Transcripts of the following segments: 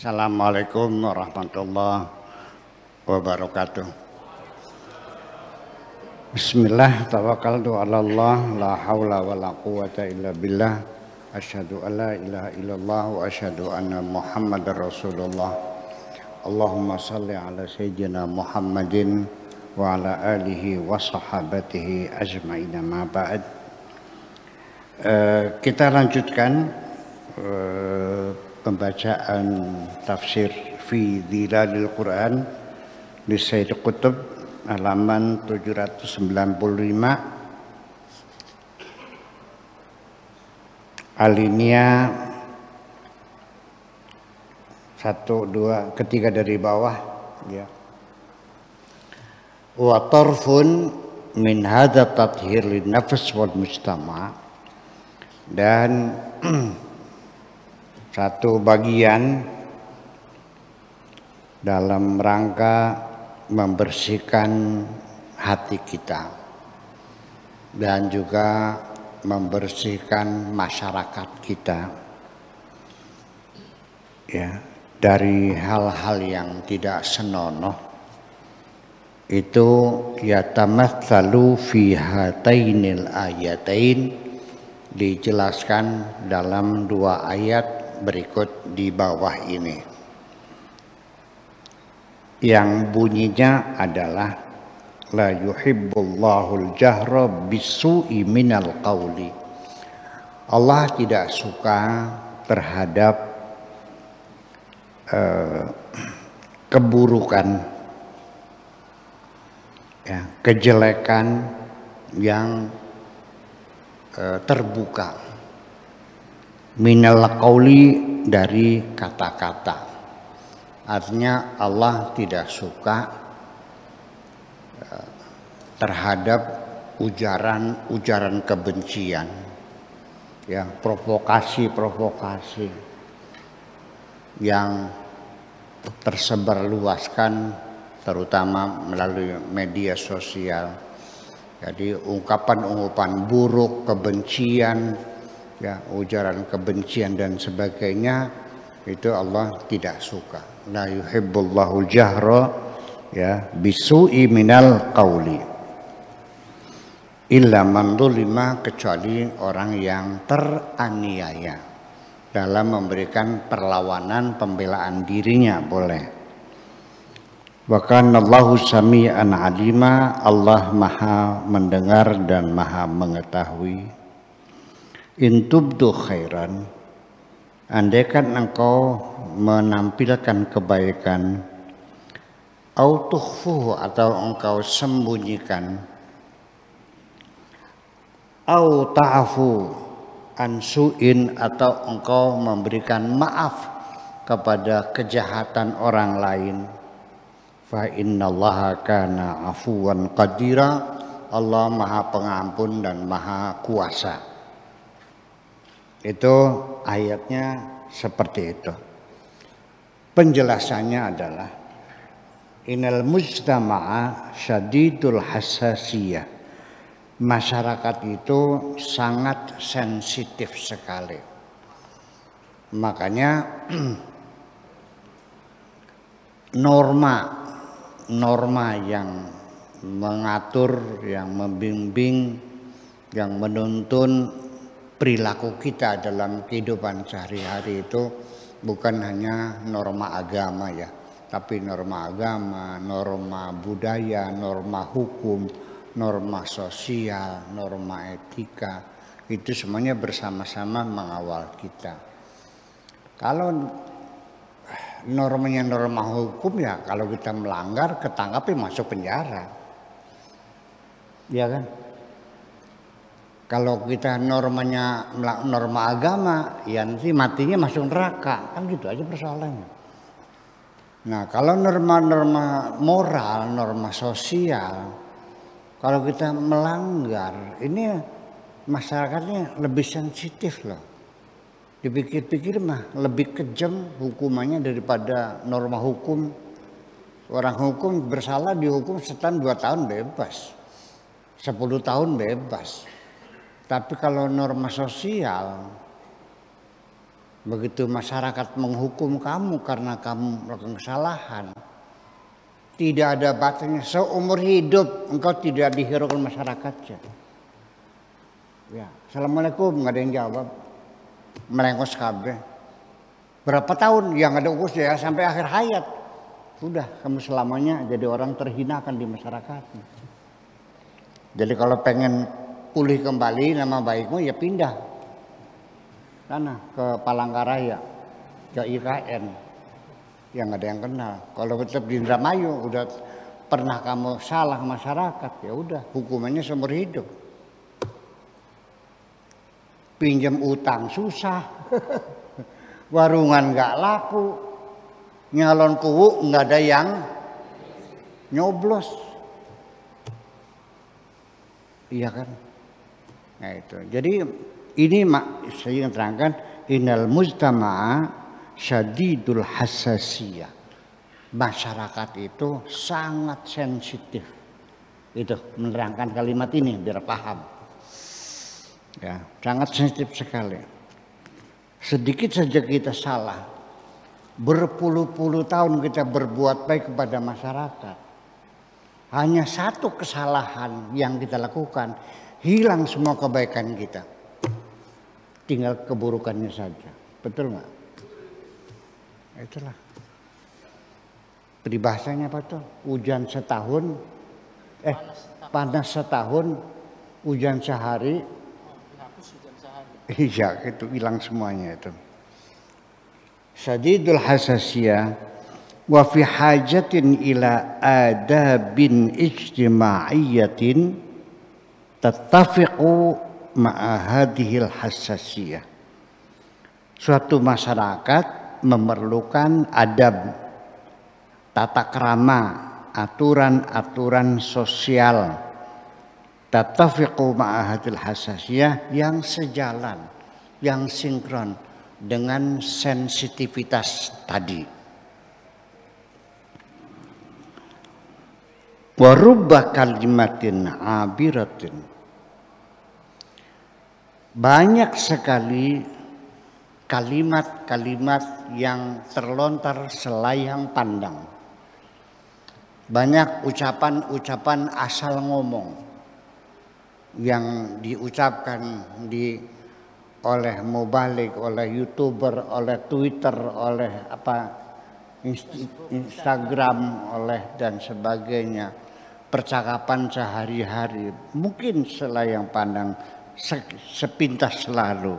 Assalamualaikum warahmatullahi wabarakatuh. Bismillah, tawakkaltu ala Allah, la haula wa la quwata illa billah. Asyhadu an la ilaha illallah wa asyhadu anna Muhammadar Rasulullah. Allahumma salli ala sayyidina Muhammadin wa ala alihi wa sahabatihi ajma'in, ma ba'd. Kita lanjutkan pembacaan tafsir fi Dhilalil Quran di Sayyid Qutb halaman 795, alinea 1, 2, ketiga dari bawah ya. Wa tarfun min hadza tathhir lin nafs wal mujtama', dan satu bagian dalam rangka membersihkan hati kita dan juga membersihkan masyarakat kita ya, dari hal-hal yang tidak senonoh. Itu yatamatsalu fi hatainil ayatain, dijelaskan dalam dua ayat berikut di bawah ini, yang bunyinya adalah la yuhibbullahul jahra bisu'i minal qawli. Allah tidak suka terhadap keburukan ya, kejelekan yang terbuka, minal qauli, dari kata-kata. Artinya Allah tidak suka terhadap ujaran-ujaran kebencian ya, provokasi-provokasi yang tersebar luaskan terutama melalui media sosial. Jadi ungkapan-ungkapan buruk, kebencian ya, ujaran kebencian dan sebagainya, itu Allah tidak suka. La yuhibbullahu jahra ya bisu'i minal qawli illa man dzulima, kecuali orang yang teraniaya dalam memberikan perlawanan, pembelaan dirinya boleh. Wa kana Allahu sami'an alima, Allah maha mendengar dan maha mengetahui. In tubdu khairan, andaikan engkau menampilkan kebaikan, au tukhfuhu, atau engkau sembunyikan, au ta'fu an su'in, atau engkau memberikan maaf kepada kejahatan orang lain, fa innallaha kana afuwan qadira, Allah maha pengampun dan maha kuasa. Itu ayatnya seperti itu. Penjelasannya adalah innal mujtama'a syadidul hassasiyah, masyarakat itu sangat sensitif sekali. Makanya norma yang mengatur, yang membimbing, yang menuntun perilaku kita dalam kehidupan sehari-hari itu bukan hanya norma agama ya, tapi norma agama, norma budaya, norma hukum, norma sosial, norma etika, itu semuanya bersama-sama mengawal kita. Kalau normanya norma hukum ya, kalau kita melanggar ketangkap masuk penjara, ya kan? Kalau kita normanya norma agama, ya nanti matinya masuk neraka, kan gitu aja persoalannya. Nah, kalau norma-norma moral, norma sosial, kalau kita melanggar, ini masyarakatnya lebih sensitif loh. Dipikir-pikir mah lebih kejam hukumannya daripada norma hukum. Orang hukum bersalah dihukum setahun 2 tahun bebas, 10 tahun bebas. Tapi kalau norma sosial Begitu masyarakat menghukum kamu karena kamu melakukan kesalahan, tidak ada batasnya, seumur hidup engkau tidak dihiraukan masyarakatnya. Ya, assalamualaikum nggak ada yang jawab, melengos kabeh. Berapa tahun yang ada ukus ya sampai akhir hayat. Sudah kamu selamanya jadi orang terhinakan di masyarakat. Jadi kalau pengen pulih kembali nama baikmu ya pindah sana ke Palangkaraya, ke IKN, yang ada yang kenal. Kalau tetap di Indramayu udah pernah kamu salah masyarakat, ya udah hukumannya seumur hidup. Pinjam utang susah, warungan nggak laku, nyalon kuwu nggak ada yang nyoblos, iya kan? Nah itu, jadi ini saya ingin terangkan, innal mujtama'a syadidul hassasiyah. Masyarakat itu sangat sensitif. Itu menerangkan kalimat ini biar paham. Ya, sangat sensitif sekali. Sedikit saja kita salah, berpuluh-puluh tahun kita berbuat baik kepada masyarakat. Hanya satu kesalahan yang kita lakukan, hilang semua kebaikan kita. Tinggal keburukannya saja. Betul nggak? Itulah. Peribahasanya apa tuh? Hujan setahun, panas setahun, hujan sehari. Iya, itu hilang semuanya itu. Syadidul hasasiyah wa fi hajatin ila adabin ijtima'iyyatin tattafiqu ma'a hadhil hassasiyah. Suatu masyarakat memerlukan adab, tata krama, aturan-aturan sosial, tattafiqu ma'a hadhil hassasiyah, yang sejalan, yang sinkron dengan sensitivitas tadi. Wa rubba kalimatin abiratin, banyak sekali kalimat-kalimat yang terlontar selayang pandang. Banyak ucapan-ucapan asal ngomong yang diucapkan oleh mubalik, oleh YouTuber, oleh Twitter, oleh Instagram, oleh dan sebagainya. Percakapan sehari-hari mungkin selayang pandang, sepintas selalu,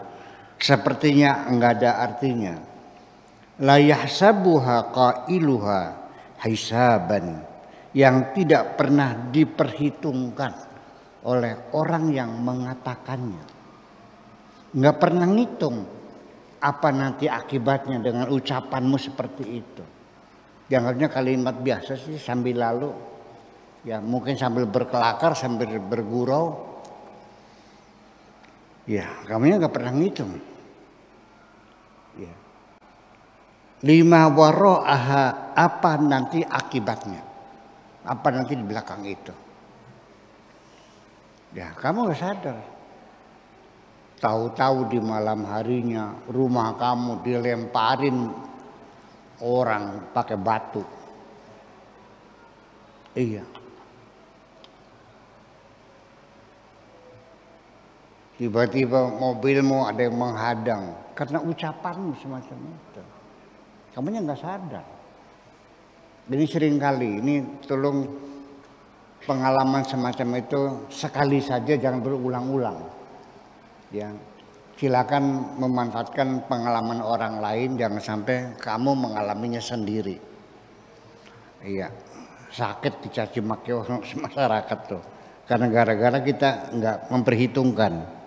sepertinya enggak ada artinya. La yahsabuha qailuha hisaban, yang tidak pernah diperhitungkan oleh orang yang mengatakannya. Enggak pernah ngitung apa nanti akibatnya dengan ucapanmu seperti itu. Yang kalimat biasa sih, sambil lalu, ya mungkin sambil berkelakar, sambil bergurau. Ya, kamunya nggak pernah ngitung. Ya. Lima waro'aha, apa nanti akibatnya? Apa nanti di belakang itu? Ya, kamu nggak sadar. Tahu-tahu di malam harinya rumah kamu dilemparin orang pakai batu. Iya. Tiba-tiba mobilmu ada yang menghadang karena ucapanmu semacam itu. Kamunya nggak sadar. Jadi seringkali ini tolong pengalaman semacam itu sekali saja, jangan berulang-ulang. Ya, silakan memanfaatkan pengalaman orang lain, jangan sampai kamu mengalaminya sendiri. Iya, sakit dicaci maki orang masyarakat tuh, karena gara-gara kita nggak memperhitungkan.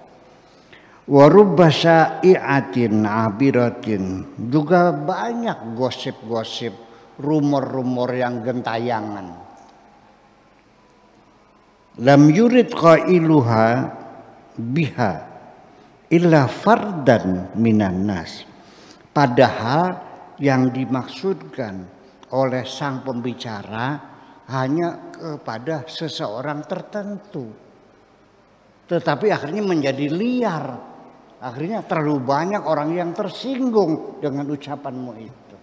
Warubba syai'atin abiratin, juga banyak gosip-gosip, rumor-rumor yang gentayangan. Lam yurid qailuha biha illa fardan minan nas, padahal yang dimaksudkan oleh sang pembicara hanya kepada seseorang tertentu, tetapi akhirnya menjadi liar Akhirnya terlalu banyak orang yang tersinggung dengan ucapanmu itu.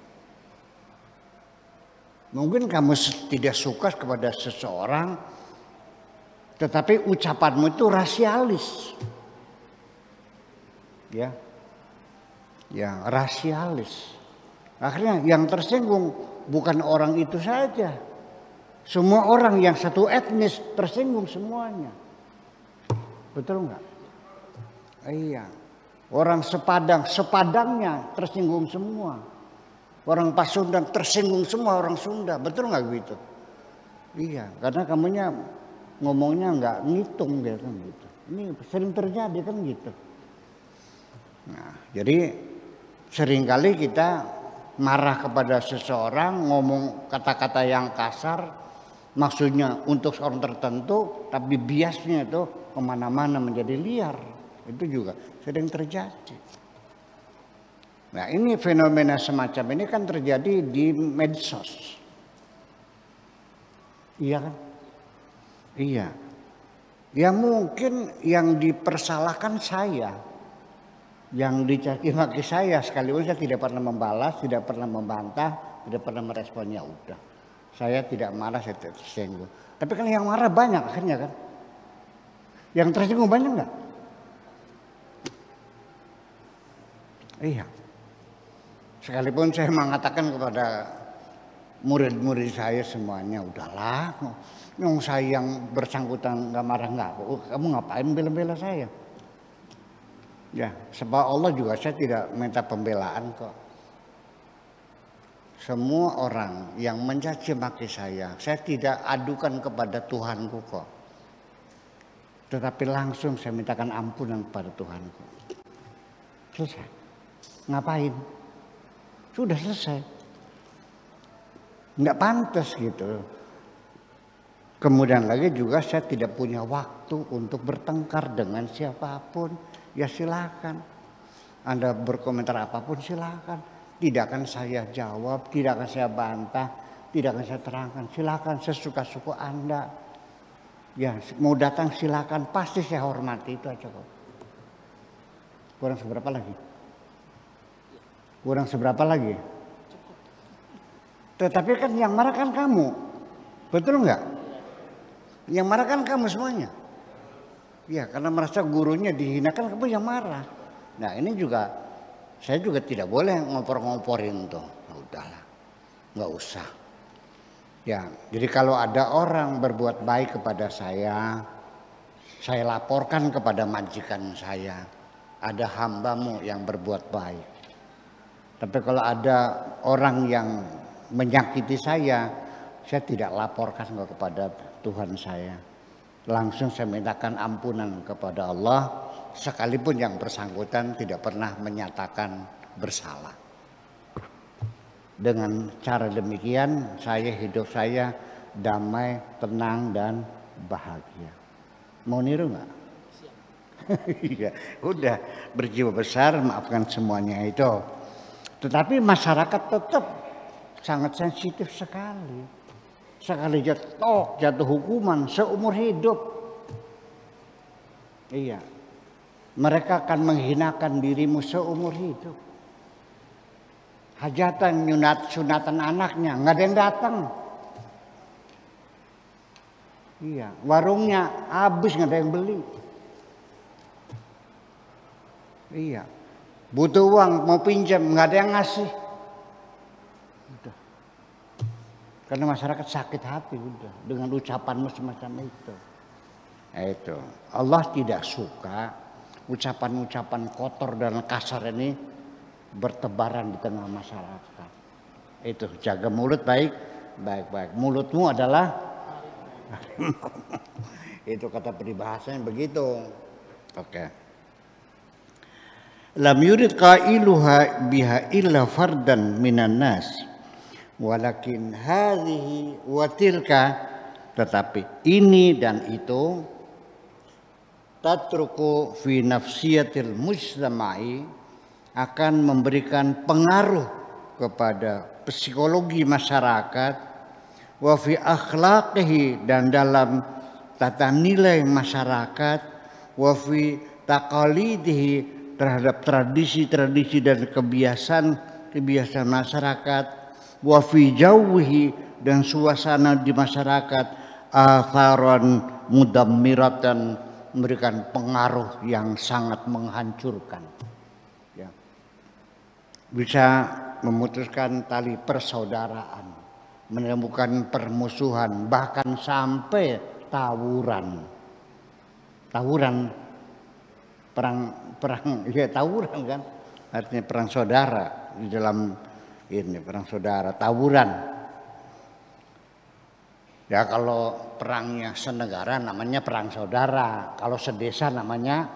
Mungkin kamu tidak suka kepada seseorang, tetapi ucapanmu itu rasialis. Ya, rasialis. Akhirnya yang tersinggung bukan orang itu saja. Semua orang yang satu etnis tersinggung semuanya. Betul nggak? Iya. Orang sepadangnya tersinggung semua. Orang Pasundan tersinggung semua orang Sunda. Betul nggak begitu? Iya, karena kamunya ngomongnya nggak ngitung dia kan gitu. Ini sering terjadi kan gitu. Nah, jadi seringkali kita marah kepada seseorang, ngomong kata-kata yang kasar, maksudnya untuk seorang tertentu, tapi biasnya itu kemana-mana menjadi liar. Itu juga sering terjadi. Nah, ini fenomena semacam ini kan terjadi di medsos. Iya kan? Iya. Ya mungkin yang dipersalahkan saya, yang dicaci maki saya, sekalipun saya tidak pernah membalas, tidak pernah membantah, tidak pernah meresponnya, udah. Saya tidak marah, saya tidak tersinggung. Tapi kan yang marah banyak akhirnya kan. Yang tersinggung banyak nggak? Iya. Sekalipun saya mengatakan kepada murid-murid saya semuanya, udahlah, yang saya yang bersangkutan nggak marah nggak, kamu ngapain bela-bela saya? Ya, sebab Allah juga saya tidak minta pembelaan kok. Semua orang yang mencaci maki saya tidak adukan kepada Tuhanku kok. Tetapi langsung saya mintakan ampunan kepada Tuhanku. Selesai. Ngapain? Sudah selesai. Nggak pantas gitu. Kemudian lagi juga saya tidak punya waktu untuk bertengkar dengan siapapun. Ya silakan. Anda berkomentar apapun silakan. Tidak akan saya jawab, tidak akan saya bantah, tidak akan saya terangkan. Silakan sesuka-suka Anda. Ya mau datang silakan, pasti saya hormati, itu aja kok. Kurang seberapa lagi? Kurang seberapa lagi? Tetapi kan yang marah kan kamu. Betul nggak? Yang marah kan kamu semuanya. Ya karena merasa gurunya dihinakan, kamu yang marah. Nah ini juga, saya juga tidak boleh ngompor-ngomporin tuh. Nah, udahlah, nggak usah. Ya jadi kalau ada orang berbuat baik kepada saya laporkan kepada majikan saya. Ada hambamu yang berbuat baik. Tapi kalau ada orang yang menyakiti saya tidak laporkan kepada Tuhan saya. Langsung saya mintakan ampunan kepada Allah, sekalipun yang bersangkutan tidak pernah menyatakan bersalah. Dengan cara demikian hidup saya damai, tenang dan bahagia. Mau niru nggak? Iya, udah berjiwa besar, maafkan semuanya itu. Tetapi masyarakat tetap sangat sensitif sekali. Sekali jatuh hukuman seumur hidup. Iya. Mereka akan menghinakan dirimu seumur hidup. Hajatan, sunatan anaknya, nggak ada yang datang. Iya, warungnya habis, nggak ada yang beli. Iya. Butuh uang, mau pinjam, nggak ada yang ngasih. Udah. Karena masyarakat sakit hati udah dengan ucapanmu semacam itu. Itu. Allah tidak suka ucapan-ucapan kotor dan kasar ini bertebaran di tengah masyarakat. Itu, jaga mulut baik-baik. Mulutmu adalah itu kata peribahasanya begitu. Oke. Lam yurid qailuha biha illa fardan minan nas walakin hadhihi wa tilka, tetapi ini dan itu tatruku fi nafsiyatil mujtama'i, akan memberikan pengaruh kepada psikologi masyarakat, wa fi akhlaqihi, dan dalam tata nilai masyarakat, wa fi taqalidihi, terhadap tradisi-tradisi dan kebiasaan masyarakat, wa fi jawwihi, dan suasana di masyarakat, atharan mudammiratan, memberikan pengaruh yang sangat menghancurkan. Ya. Bisa memutuskan tali persaudaraan, menemukan permusuhan, bahkan sampai tawuran. Perang ya, tawuran kan, artinya perang saudara. Di dalam ini perang saudara, tawuran. Ya, kalau perangnya senegara namanya perang saudara, kalau sedesa namanya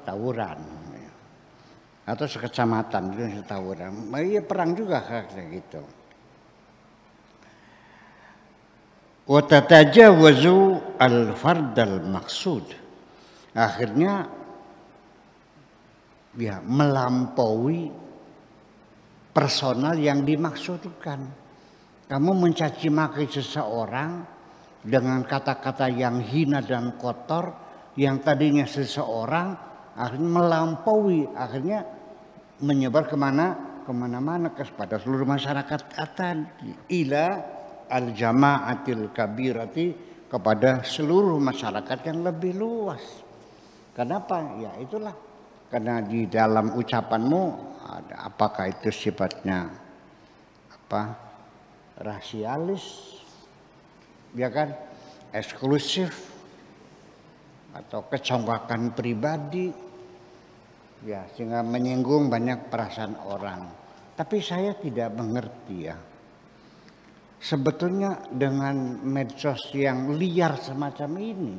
tawuran, atau sekecamatan itu tawuran. Iya, perang juga kayak gitu. Wa tatajawazu al-fardal maksud, akhirnya ya melampaui personal yang dimaksudkan. Kamu mencaci maki seseorang dengan kata-kata yang hina dan kotor, yang tadinya seseorang akhirnya melampaui, akhirnya menyebar kemana-mana kepada seluruh masyarakat, ila al-jama'atil kabirati, kepada seluruh masyarakat yang lebih luas. Kenapa? Ya itulah, karena di dalam ucapanmu ada, apakah itu sifatnya rasialis, ya kan, eksklusif, atau kecongkakan pribadi, ya, sehingga menyinggung banyak perasaan orang. Tapi saya tidak mengerti ya, sebetulnya dengan medsos yang liar semacam ini,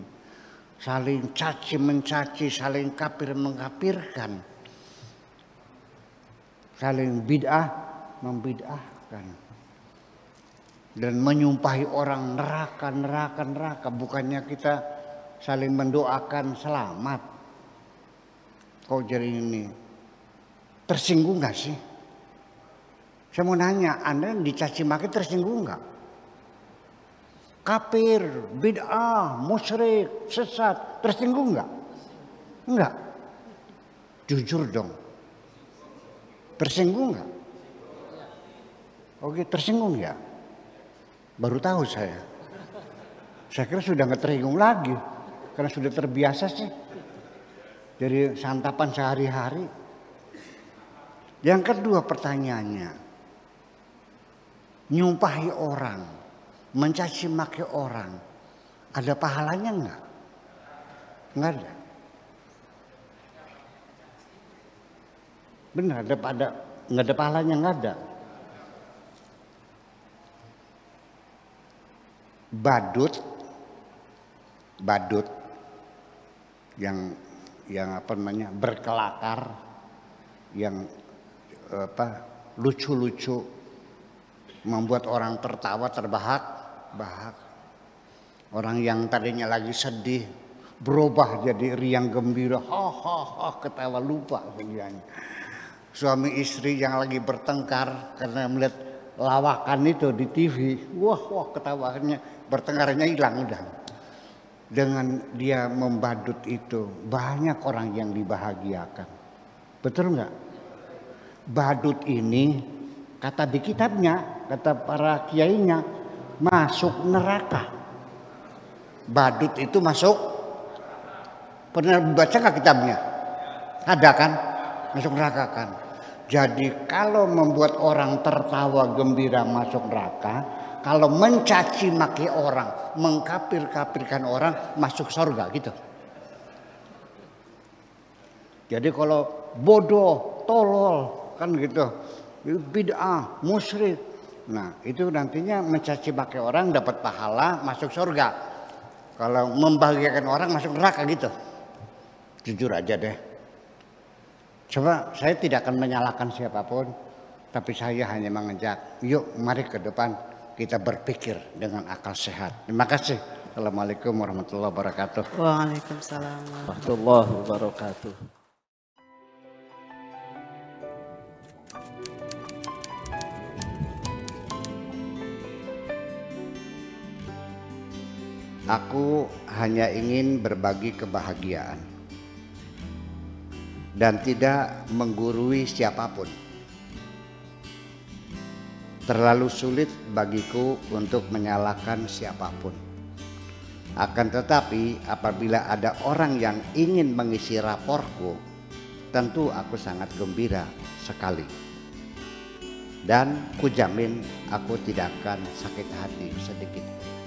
saling caci mencaci, saling kafir mengkafirkan, saling bid'ah membid'ahkan, dan menyumpahi orang neraka. Bukannya kita saling mendoakan selamat. Kok jadi ini? Tersinggung gak sih? Saya mau nanya, Anda dicaci maki tersinggung gak? Kafir, bid'ah, musyrik, sesat, tersinggung gak? Enggak. Jujur dong. Tersinggung gak? Oke, tersinggung ya? Baru tahu saya. Saya kira sudah nggak tersinggung lagi, karena sudah terbiasa sih dari santapan sehari-hari. Yang kedua pertanyaannya, nyumpahi orang, mencaci maki orang, ada pahalanya nggak? Nggak ada. Benar, nggak ada pahalanya, nggak ada. Badut yang berkelakar, yang lucu-lucu, membuat orang tertawa terbahak-bahak. Orang yang tadinya lagi sedih berubah jadi riang gembira, ketawa lupa sebenarnya. Suami istri yang lagi bertengkar karena melihat lawakan itu di TV, wah ketawanya, bertengkarnya hilang udah. Dengan dia membadut itu banyak orang yang dibahagiakan. Betul nggak? Badut ini kata di kitabnya, kata para kiainya, masuk neraka. Badut itu masuk. Pernah baca nggak kitabnya? Ada kan? Masuk neraka kan? Jadi kalau membuat orang tertawa gembira masuk neraka, kalau mencaci maki orang, mengkafir-kafirkan orang masuk surga gitu. Jadi kalau bodoh, tolol kan gitu, bid'ah, musyrik. Nah, itu nantinya mencaci maki orang dapat pahala masuk surga. Kalau membahagiakan orang masuk neraka gitu. Jujur aja deh. Coba, saya tidak akan menyalahkan siapapun, tapi saya hanya mengajak, yuk mari ke depan kita berpikir dengan akal sehat. Terima kasih. Assalamualaikum warahmatullahi wabarakatuh. Waalaikumsalam warahmatullahi wabarakatuh. Aku hanya ingin berbagi kebahagiaan. dan tidak menggurui siapapun. Terlalu sulit bagiku untuk menyalahkan siapapun. Akan tetapi apabila ada orang yang ingin mengisi raportku, tentu aku sangat gembira sekali. Dan kujamin aku tidak akan sakit hati sedikit.